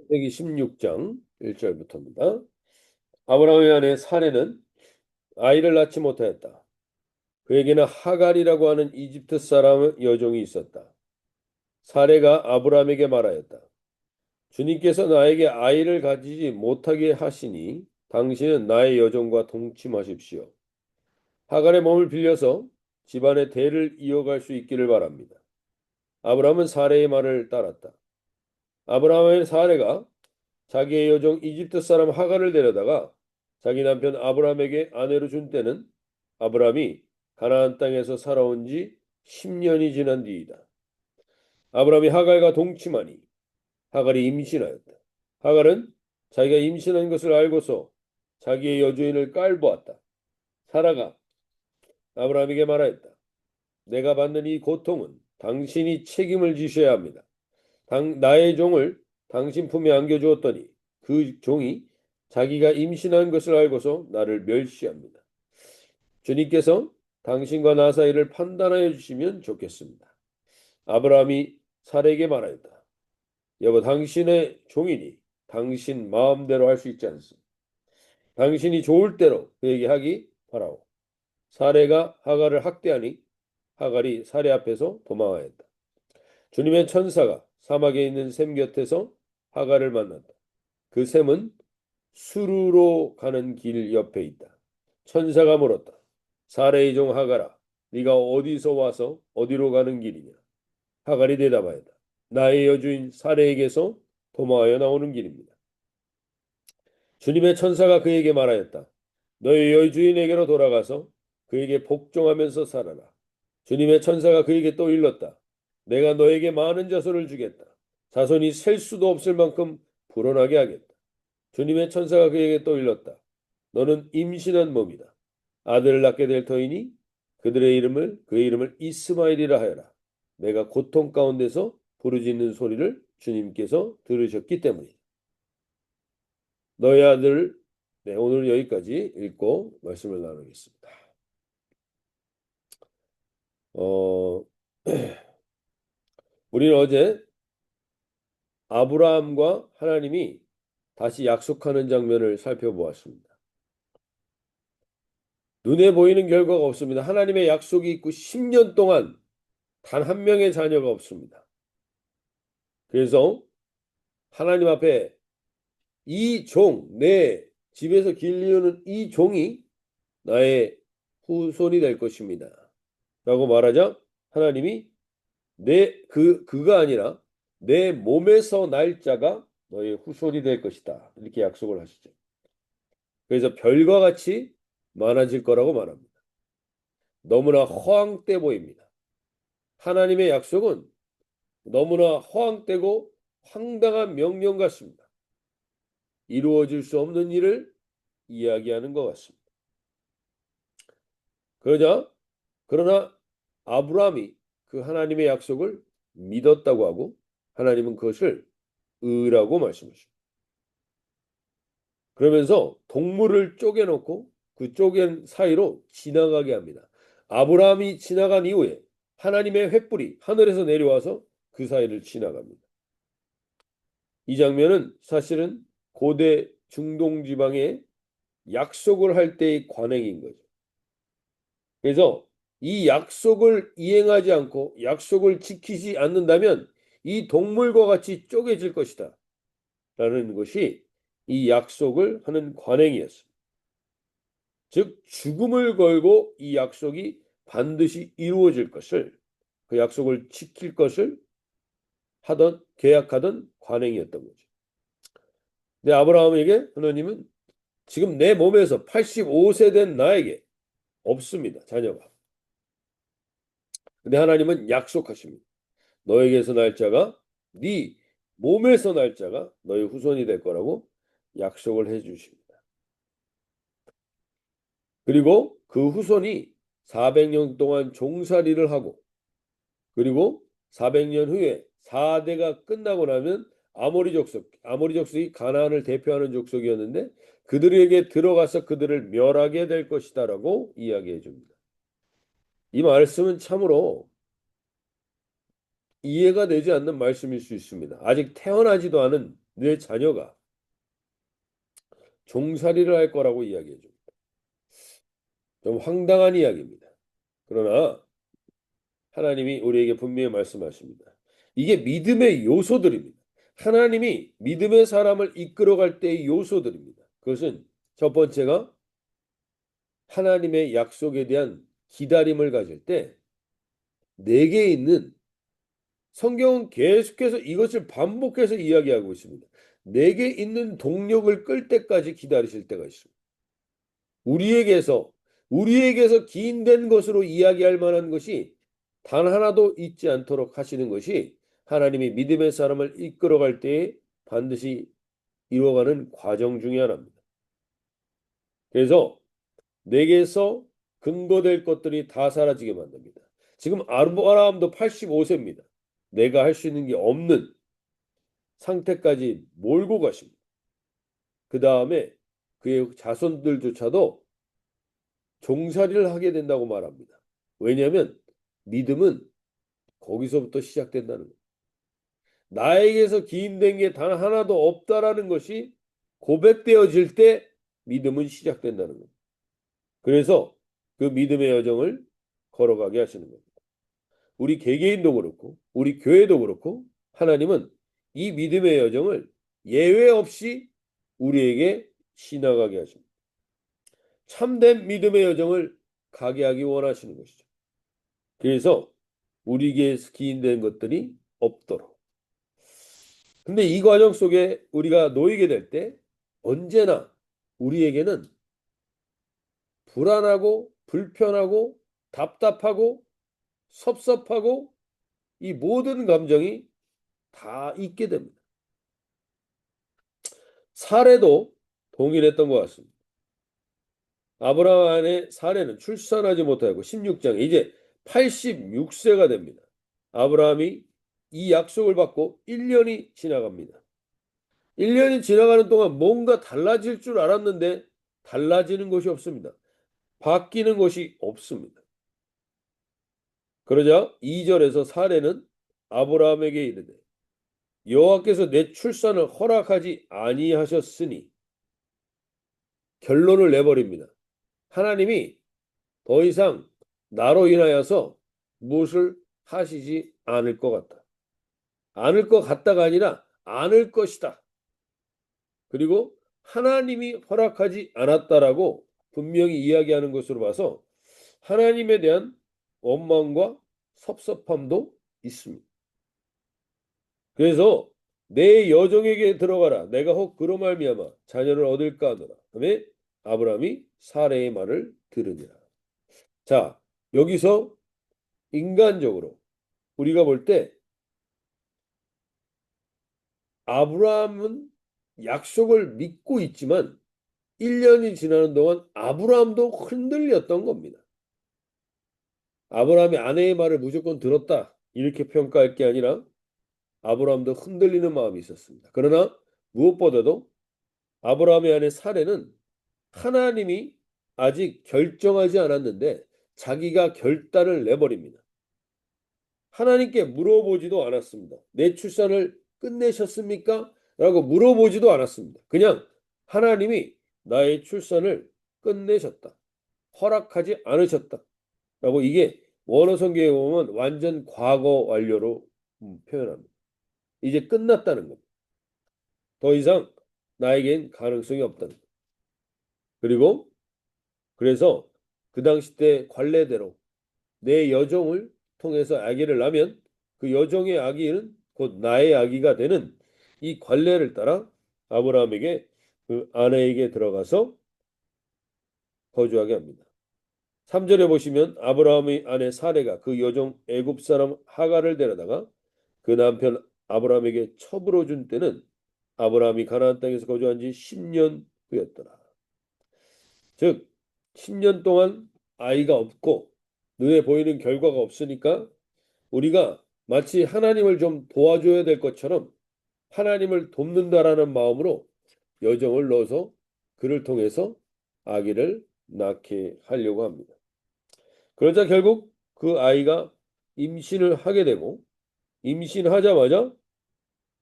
창세기 16장 1절부터입니다. 아브라함의 아내 사레는 아이를 낳지 못하였다. 그에게는 하갈이라고 하는 이집트 사람 여종이 있었다. 사레가 아브라함에게 말하였다. 주님께서 나에게 아이를 가지지 못하게 하시니 당신은 나의 여종과 동침하십시오. 하갈의 몸을 빌려서 집안의 대를 이어갈 수 있기를 바랍니다. 아브라함은 사레의 말을 따랐다. 아브라함의 사레가 자기의 여종 이집트 사람 하갈을 데려다가 자기 남편 아브라함에게 아내로 준 때는 아브라함이 가나안 땅에서 살아온 지 10년이 지난 뒤이다. 아브라함이 하갈과 동침하니 하갈이 임신하였다. 하갈은 자기가 임신한 것을 알고서 자기의 여주인을 깔보았다. 사라가 아브라함에게 말하였다. 내가 받는 이 고통은 당신이 책임을 지셔야 합니다. 나의 종을 당신 품에 안겨주었더니 그 종이 자기가 임신한 것을 알고서 나를 멸시합니다. 주님께서 당신과 나 사이를 판단하여 주시면 좋겠습니다. 아브라함이 사레에게 말하였다. 여보, 당신의 종이니 당신 마음대로 할 수 있지 않습니다. 당신이 좋을 대로 그에게 하기 바라오. 사레가 하갈을 학대하니 하갈이 사레 앞에서 도망하였다. 주님의 천사가 사막에 있는 샘 곁에서 하갈을 만났다. 그 샘은 수르로 가는 길 옆에 있다. 천사가 물었다. 사레의 종 하갈아, 네가 어디서 와서 어디로 가는 길이냐? 하갈이 대답하였다. 나의 여주인 사레에게서 도망하여 나오는 길입니다. 주님의 천사가 그에게 말하였다. 너의 여주인에게로 돌아가서 그에게 복종하면서 살아라. 주님의 천사가 그에게 또 일렀다. 내가 너에게 많은 자손을 주겠다. 자손이 셀 수도 없을 만큼 불어나게 하겠다. 주님의 천사가 그에게 또 일렀다. 너는 임신한 몸이다. 아들을 낳게 될 터이니 그의 이름을 이스마엘이라 하여라. 내가 고통 가운데서 부르짖는 소리를 주님께서 들으셨기 때문이다. 너의 아들. 네, 오늘 여기까지 읽고 말씀을 나누겠습니다. 어, 우리는 어제 아브라함과 하나님이 다시 약속하는 장면을 살펴보았습니다. 눈에 보이는 결과가 없습니다. 하나님의 약속이 있고 10년 동안 단 한 명의 자녀가 없습니다. 그래서 하나님 앞에 이 종, 내 집에서 길리우는 이 종이 나의 후손이 될 것입니다. 라고 말하자 하나님이 그가 아니라 내 몸에서 날 자가 너의 후손이 될 것이다. 이렇게 약속을 하시죠. 그래서 별과 같이 많아질 거라고 말합니다. 너무나 허황돼 보입니다. 하나님의 약속은 너무나 허황되고 황당한 명령 같습니다. 이루어질 수 없는 일을 이야기하는 것 같습니다. 그러나 아브라함이 그 하나님의 약속을 믿었다고 하고 하나님은 그것을 의라고 말씀하십니다. 그러면서 동물을 쪼개놓고 그 쪼갠 사이로 지나가게 합니다. 아브라함이 지나간 이후에 하나님의 횃불이 하늘에서 내려와서 그 사이를 지나갑니다. 이 장면은 사실은 고대 중동 지방에 약속을 할 때의 관행인 거죠. 그래서 이 약속을 이행하지 않고 약속을 지키지 않는다면 이 동물과 같이 쪼개질 것이다. 라는 것이 이 약속을 하는 관행이었습니다. 즉 죽음을 걸고 이 약속이 반드시 이루어질 것을, 그 약속을 지킬 것을 계약하던 관행이었던 거죠. 근데 아브라함에게 하나님은 지금 내 몸에서 85세 된 나에게 없습니다. 자녀가. 근데 하나님은 약속하십니다. 너에게서 날 자가, 네 몸에서 날 자가 너의 후손이 될 거라고 약속을 해 주십니다. 그리고 그 후손이 400년 동안 종살이를 하고, 그리고 400년 후에 4대가 끝나고 나면 아모리 족속이 가나안을 대표하는 족속이었는데 그들에게 들어가서 그들을 멸하게 될 것이다라고 이야기해 줍니다. 이 말씀은 참으로 이해가 되지 않는 말씀일 수 있습니다. 아직 태어나지도 않은 내 자녀가 종살이를 할 거라고 이야기해 줍니다. 좀 황당한 이야기입니다. 그러나 하나님이 우리에게 분명히 말씀하십니다. 이게 믿음의 요소들입니다. 하나님이 믿음의 사람을 이끌어갈 때의 요소들입니다. 그것은 첫 번째가 하나님의 약속에 대한 기다림을 가질 때 내게 있는 성경은 계속해서 이것을 반복해서 이야기하고 있습니다. 내게 있는 동력을 끌 때까지 기다리실 때가 있습니다. 우리에게서 기인된 것으로 이야기할 만한 것이 단 하나도 있지 않도록 하시는 것이 하나님이 믿음의 사람을 이끌어갈 때에 반드시 이루어가는 과정 중에 하나입니다. 그래서 내게서 근거될 것들이 다 사라지게 만듭니다. 지금 아브라함도 85세입니다. 내가 할 수 있는 게 없는 상태까지 몰고 가십니다. 그 다음에 그의 자손들조차도 종살이를 하게 된다고 말합니다. 왜냐하면 믿음은 거기서부터 시작된다는 거예요. 나에게서 기인된 게 단 하나도 없다라는 것이 고백되어질 때 믿음은 시작된다는 거예요. 그래서 그 믿음의 여정을 걸어가게 하시는 겁니다. 우리 개개인도 그렇고 우리 교회도 그렇고 하나님은 이 믿음의 여정을 예외 없이 우리에게 지나가게 하십니다. 참된 믿음의 여정을 가게 하기 원하시는 것이죠. 그래서 우리에게 기인된 것들이 없도록. 근데 이 과정 속에 우리가 놓이게 될 때 언제나 우리에게는 불안하고 불편하고 답답하고 섭섭하고 이 모든 감정이 다 있게 됩니다. 사례도 동일했던 것 같습니다. 아브라함의 사례는 출산하지 못하고 16장에 이제 86세가 됩니다. 아브라함이 이 약속을 받고 1년이 지나갑니다. 1년이 지나가는 동안 뭔가 달라질 줄 알았는데 달라지는 것이 없습니다. 바뀌는 것이 없습니다. 그러자 2절에서 사례는 아브라함에게 이르되 여호와께서 내 출산을 허락하지 아니하셨으니 결론을 내버립니다. 하나님이 더 이상 나로 인하여서 무엇을 하시지 않을 것 같다. 않을 것 같다가 아니라 않을 것이다. 그리고 하나님이 허락하지 않았다라고 분명히 이야기하는 것으로 봐서 하나님에 대한 원망과 섭섭함도 있습니다. 그래서 내 여종에게 들어가라. 내가 혹 그로 말미암아 자녀를 얻을까 하노라. 그다음에 아브라함이 사레의 말을 들으니라. 자, 여기서 인간적으로 우리가 볼 때 아브라함은 약속을 믿고 있지만 1년이 지나는 동안 아브라함도 흔들렸던 겁니다. 아브라함이 아내의 말을 무조건 들었다. 이렇게 평가할 게 아니라 아브라함도 흔들리는 마음이 있었습니다. 그러나 무엇보다도 아브라함의 아내 사레는 하나님이 아직 결정하지 않았는데 자기가 결단을 내버립니다. 하나님께 물어보지도 않았습니다. 내 출산을 끝내셨습니까? 라고 물어보지도 않았습니다. 그냥 하나님이 나의 출산을 끝내셨다. 허락하지 않으셨다. 라고 이게 원어 성경에 보면 완전 과거 완료로 표현합니다. 이제 끝났다는 겁니다. 더 이상 나에겐 가능성이 없다는 겁니다. 그리고 그래서 그 당시 때 관례대로 내 여종을 통해서 아기를 낳으면 그 여종의 아기는 곧 나의 아기가 되는 이 관례를 따라 아브라함에게 그 아내에게 들어가서 거주하게 합니다. 3절에 보시면 아브라함의 아내 사레가 그 여종 애굽 사람 하갈을 데려다가 그 남편 아브라함에게 첩으로 준 때는 아브라함이 가나안 땅에서 거주한 지 10년 후였더라. 즉 10년 동안 아이가 없고 눈에 보이는 결과가 없으니까 우리가 마치 하나님을 좀 도와줘야 될 것처럼 하나님을 돕는다라는 마음으로 여정을 넣어서 그를 통해서 아기를 낳게 하려고 합니다. 그러자 결국 그 아이가 임신을 하게 되고 임신하자마자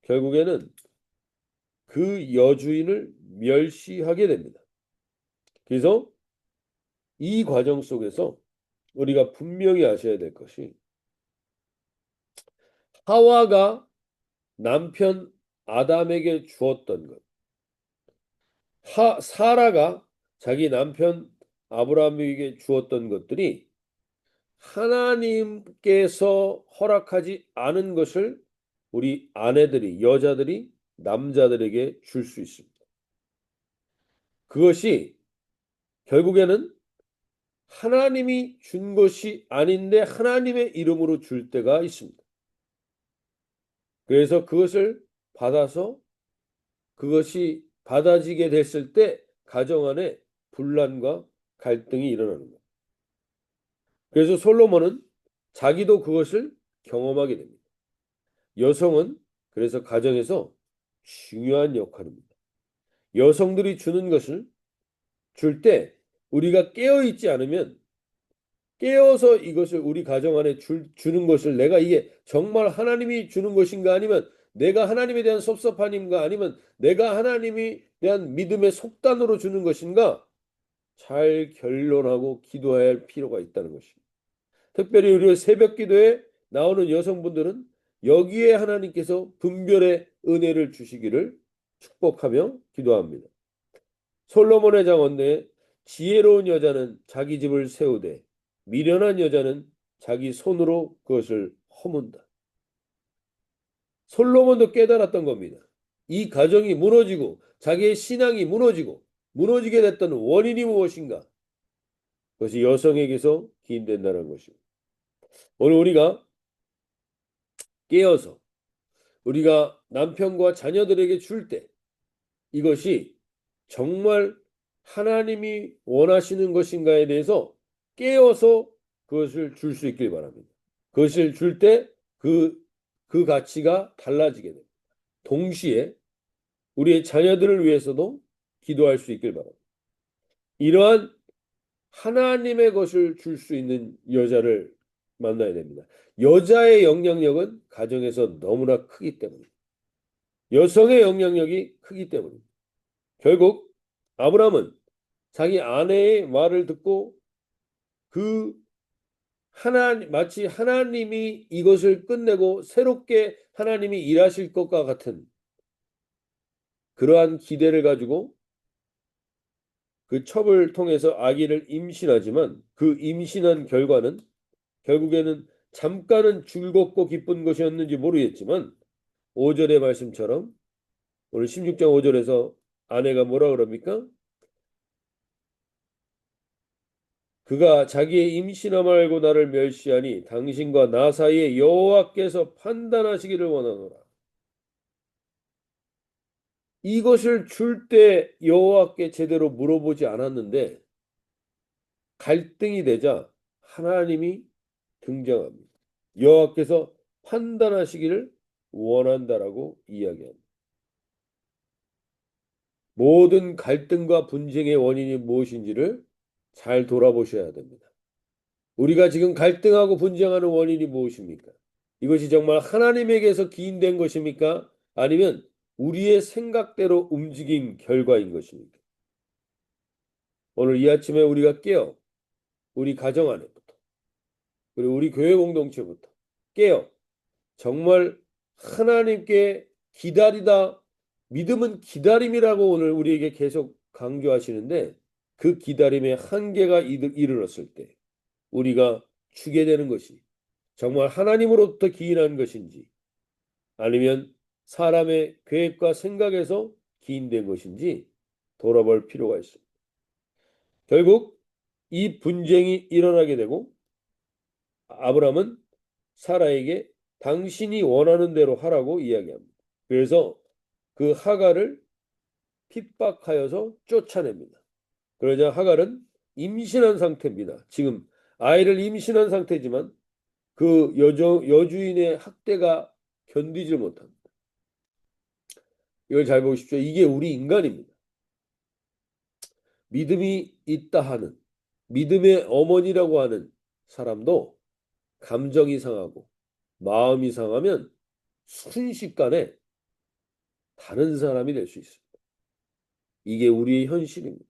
결국에는 그 여주인을 멸시하게 됩니다. 그래서 이 과정 속에서 우리가 분명히 아셔야 될 것이 하와가 남편 아담에게 주었던 것, 사라가 자기 남편 아브라함에게 주었던 것들이 하나님께서 허락하지 않은 것을 우리 아내들이, 여자들이 남자들에게 줄 수 있습니다. 그것이 결국에는 하나님이 준 것이 아닌데 하나님의 이름으로 줄 때가 있습니다. 그래서 그것을 받아서 그것이 받아지게 됐을 때 가정 안에 분란과 갈등이 일어나는 거예요. 그래서 솔로몬은 자기도 그것을 경험하게 됩니다. 여성은 그래서 가정에서 중요한 역할입니다. 여성들이 주는 것을 줄 때 우리가 깨어 있지 않으면 깨어서 이것을 우리 가정 안에 주는 것을 내가 이게 정말 하나님이 주는 것인가 아니면 내가 하나님에 대한 섭섭함인가 아니면 내가 하나님에 대한 믿음의 속단으로 주는 것인가 잘 결론하고 기도해야 할 필요가 있다는 것입니다. 특별히 우리 새벽 기도에 나오는 여성분들은 여기에 하나님께서 분별의 은혜를 주시기를 축복하며 기도합니다. 솔로몬의 장언에 지혜로운 여자는 자기 집을 세우되 미련한 여자는 자기 손으로 그것을 허문다. 솔로몬도 깨달았던 겁니다. 이 가정이 무너지고 자기의 신앙이 무너지게 됐던 원인이 무엇인가? 그것이 여성에게서 기인된다는 것입니다. 오늘 우리가 깨어서 우리가 남편과 자녀들에게 줄 때 이것이 정말 하나님이 원하시는 것인가에 대해서 깨어서 그것을 줄 수 있길 바랍니다. 그것을 줄 때 그 가치가 달라지게 됩니다. 동시에 우리의 자녀들을 위해서도 기도할 수 있길 바랍니다. 이러한 하나님의 것을 줄 수 있는 여자를 만나야 됩니다. 여자의 영향력은 가정에서 너무나 크기 때문입니다. 여성의 영향력이 크기 때문입니다. 결국 아브라함은 자기 아내의 말을 듣고 마치 하나님이 이것을 끝내고 새롭게 하나님이 일하실 것과 같은 그러한 기대를 가지고 그 첩을 통해서 아기를 임신하지만 그 임신한 결과는 결국에는 잠깐은 즐겁고 기쁜 것이었는지 모르겠지만 5절의 말씀처럼 오늘 16장 5절에서 아내가 뭐라 그럽니까? 그가 자기의 임신함을 알고 나를 멸시하니 당신과 나 사이에 여호와께서 판단하시기를 원하노라. 이것을 줄 때 여호와께 제대로 물어보지 않았는데 갈등이 되자 하나님이 등장합니다. 여호와께서 판단하시기를 원한다라고 이야기합니다. 모든 갈등과 분쟁의 원인이 무엇인지를 잘 돌아보셔야 됩니다. 우리가 지금 갈등하고 분쟁하는 원인이 무엇입니까? 이것이 정말 하나님에게서 기인된 것입니까? 아니면 우리의 생각대로 움직인 결과인 것입니까? 오늘 이 아침에 우리가 깨어 우리 가정 안에부터 그리고 우리 교회 공동체부터 깨어 정말 하나님께 기다리다 믿음은 기다림이라고 오늘 우리에게 계속 강조하시는데 그 기다림의 한계가 이르렀을 때 우리가 주게 되는 것이 정말 하나님으로부터 기인한 것인지 아니면 사람의 계획과 생각에서 기인된 것인지 돌아볼 필요가 있습니다. 결국 이 분쟁이 일어나게 되고 아브라함은 사라에게 당신이 원하는 대로 하라고 이야기합니다. 그래서 그 하갈을 핍박하여서 쫓아냅니다. 그러자 하갈은 임신한 상태입니다. 지금 아이를 임신한 상태지만 그 여주인의 학대가 견디질 못합니다. 이걸 잘 보십시오. 이게 우리 인간입니다. 믿음이 있다 하는 믿음의 어머니라고 하는 사람도 감정이 상하고 마음이 상하면 순식간에 다른 사람이 될 수 있습니다. 이게 우리의 현실입니다.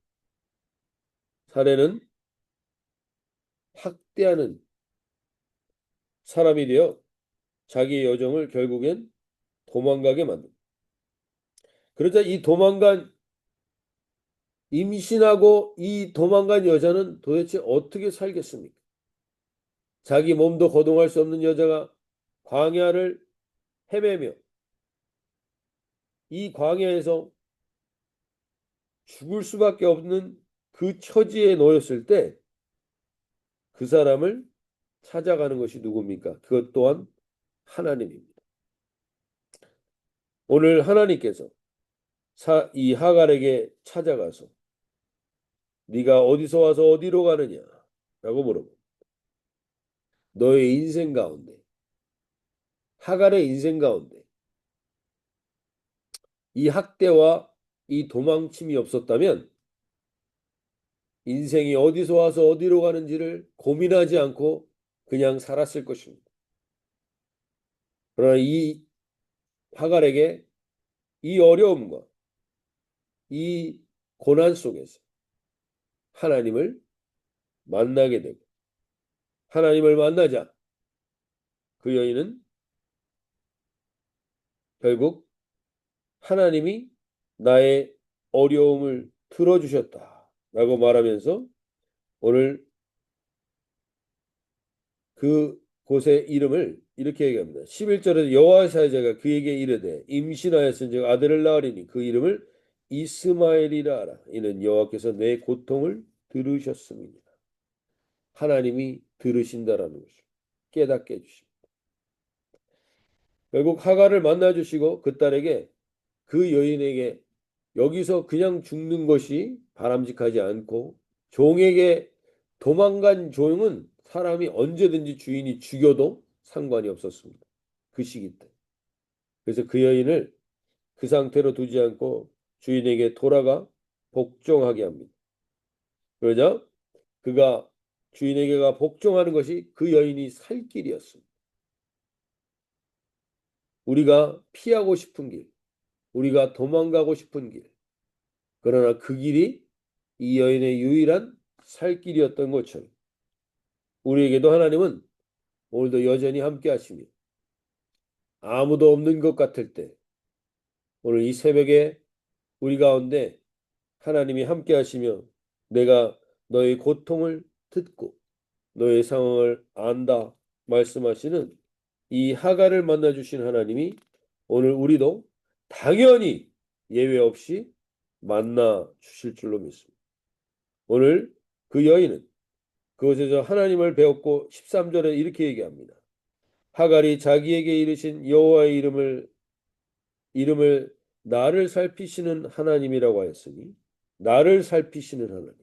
사례는 학대하는 사람이 되어 자기의 여정을 결국엔 도망가게 만듭니다. 그러자 이 도망간 임신하고 이 도망간 여자는 도대체 어떻게 살겠습니까? 자기 몸도 거동할 수 없는 여자가 광야를 헤매며 이 광야에서 죽을 수밖에 없는 그 처지에 놓였을 때 그 사람을 찾아가는 것이 누굽니까? 그것 또한 하나님입니다. 오늘 하나님께서 이 하갈에게 찾아가서 네가 어디서 와서 어디로 가느냐? 라고 물어봅니다. 너의 인생 가운데, 하갈의 인생 가운데 이 학대와 이 도망침이 없었다면 인생이 어디서 와서 어디로 가는지를 고민하지 않고 그냥 살았을 것입니다. 그러나 이 하갈에게 이 어려움과 이 고난 속에서 하나님을 만나게 되고 하나님을 만나자 그 여인은 결국 하나님이 나의 어려움을 들어주셨다라고 말하면서 오늘 그 곳의 이름을 이렇게 얘기합니다. 11절에 여호와의 사자가 그에게 이르되 임신하였은즉 아들을 낳으리니 그 이름을 이스마엘이라 하라. 이는 여호와께서 내 고통을 들으셨음이니라. 하나님이 들으신다라는 것을 깨닫게 해주십니다. 결국 하갈을 만나주시고 그 딸에게 그 여인에게 여기서 그냥 죽는 것이 바람직하지 않고 종에게 도망간 종은 사람이 언제든지 주인이 죽여도 상관이 없었습니다. 그 시기 때. 그래서 그 여인을 그 상태로 두지 않고 주인에게 돌아가 복종하게 합니다. 그러자 그가 주인에게가 복종하는 것이 그 여인이 살 길이었습니다. 우리가 피하고 싶은 길, 우리가 도망가고 싶은 길, 그러나 그 길이 이 여인의 유일한 살 길이었던 것처럼 우리에게도 하나님은 오늘도 여전히 함께 하시며 아무도 없는 것 같을 때 오늘 이 새벽에 우리 가운데 하나님이 함께 하시며 내가 너의 고통을 듣고 너의 상황을 안다 말씀하시는 이 하갈을 만나 주신 하나님이 오늘 우리도 당연히 예외 없이 만나 주실 줄로 믿습니다. 오늘 그 여인은 그곳에서 하나님을 배웠고 13절에 이렇게 얘기합니다. 하갈이 자기에게 이르신 여호와의 이름을 나를 살피시는 하나님이라고 하였으니 나를 살피시는 하나님.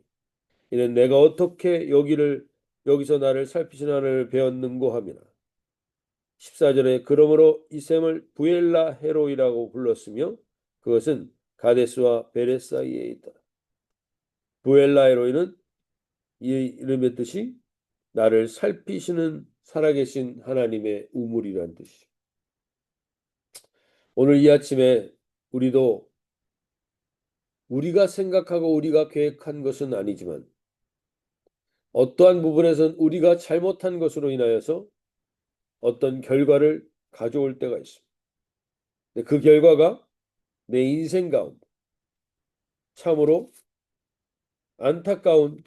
이는 내가 어떻게 여기서 나를 살피시는 하나님을 배웠는고 하미라. 14절에 그러므로 이 샘을 부엘라 헤로이라고 불렀으며 그것은 가데스와 베레 사이에 있다. 부엘라 헤로이는 이 이름의 뜻이 나를 살피시는 살아계신 하나님의 우물이란 뜻이죠. 오늘 이 아침에 우리도 우리가 생각하고 우리가 계획한 것은 아니지만 어떠한 부분에선 우리가 잘못한 것으로 인하여서 어떤 결과를 가져올 때가 있습니다. 그 결과가 내 인생 가운데 참으로 안타까운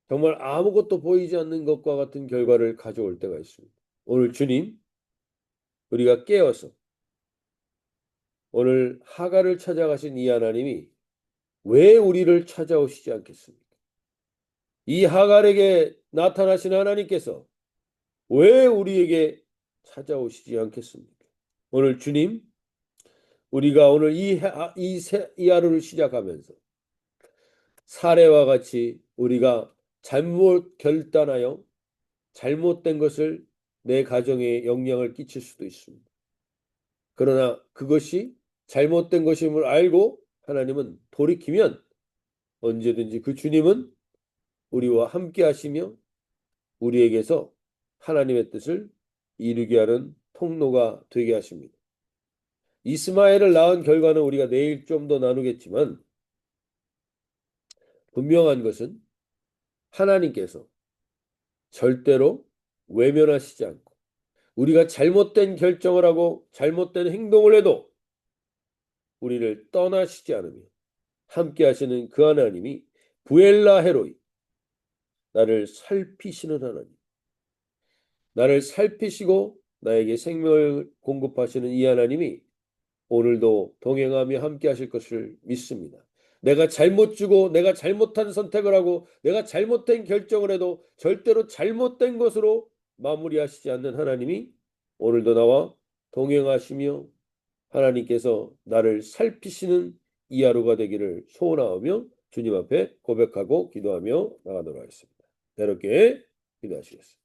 정말 아무것도 보이지 않는 것과 같은 결과를 가져올 때가 있습니다. 오늘 주님 우리가 깨어서 오늘 하갈을 찾아가신 이 하나님이 왜 우리를 찾아오시지 않겠습니까? 이 하갈에게 나타나신 하나님께서 왜 우리에게 찾아오시지 않겠습니까? 오늘 주님 우리가 오늘 이 하루를 시작하면서 사례와 같이 우리가 잘못 결단하여 잘못된 것을 내 가정에 영향을 끼칠 수도 있습니다. 그러나 그것이 잘못된 것임을 알고 하나님은 돌이키면 언제든지 그 주님은 우리와 함께 하시며 우리에게서 하나님의 뜻을 이루게 하는 통로가 되게 하십니다. 이스마엘을 낳은 결과는 우리가 내일 좀 더 나누겠지만 분명한 것은 하나님께서 절대로 외면하시지 않고 우리가 잘못된 결정을 하고 잘못된 행동을 해도 우리를 떠나시지 않으며 함께 하시는 그 하나님이 부엘라 헤로이, 나를 살피시는 하나님, 나를 살피시고 나에게 생명을 공급하시는 이 하나님이 오늘도 동행하며 함께 하실 것을 믿습니다. 내가 잘못 주고 내가 잘못한 선택을 하고 내가 잘못된 결정을 해도 절대로 잘못된 것으로 마무리하시지 않는 하나님이 오늘도 나와 동행하시며 하나님께서 나를 살피시는 이 하루가 되기를 소원하며 주님 앞에 고백하고 기도하며 나가도록 하겠습니다. 여러분께 기도하시겠습니다.